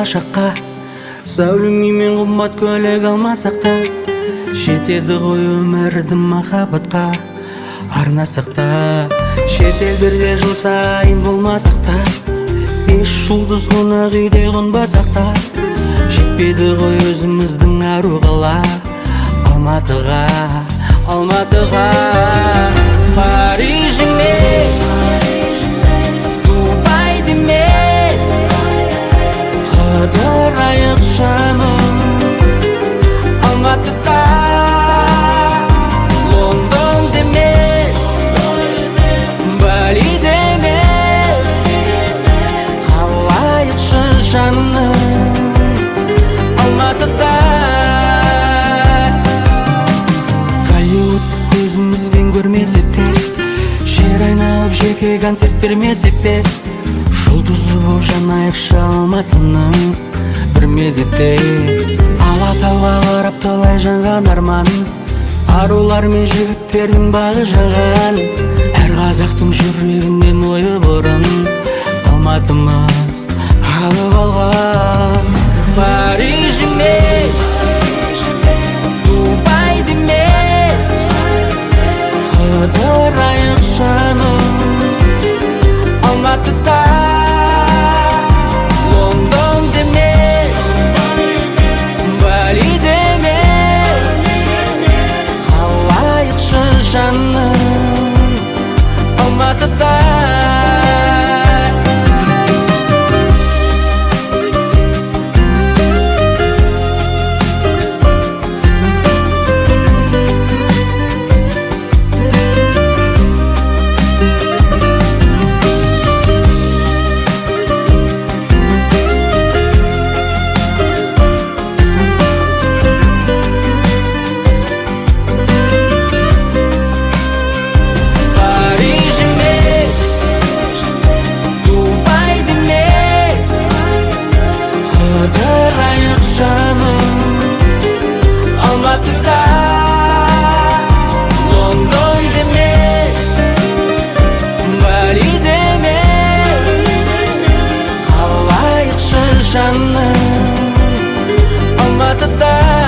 болашаққа. Сәулеммен қымбат көлік алмасақ та, жетеді ғой өмірді махаббатқа арнасақ та. Шетелдерде жыл сайын болмасақ та, 5 жұлдыз қонақ үйде қонбасақ та, жетпеді ғой өзіміздің ару қала Алматыға, Алматыға. Париж емес, Дубай емес, қыдырайық жаным Алматыда. Лондон емес, Бали емес, қалайықшы жаным Алматыда. Голливуд көзімізбен көрмесек те, жер айналып жеке концерт бермесек те, жұлдызы боп жанайықшы Алматының бір мезетте. Алатауға қарап талай жанған арман, арулар мен жігіттердің бағы жаған, әр қазақтың жүрегінен ойы бұрын Алматымыз алып алған. Париж емес, Дубай емес, қыдырайық жаным Алматыда. Лондон емес, Бали емес, қалайықшы жаным Алматыда. Қыдырайық жаным Алматыда. Лондон демес, Бали демес, қалайықшы жаным Алматыда.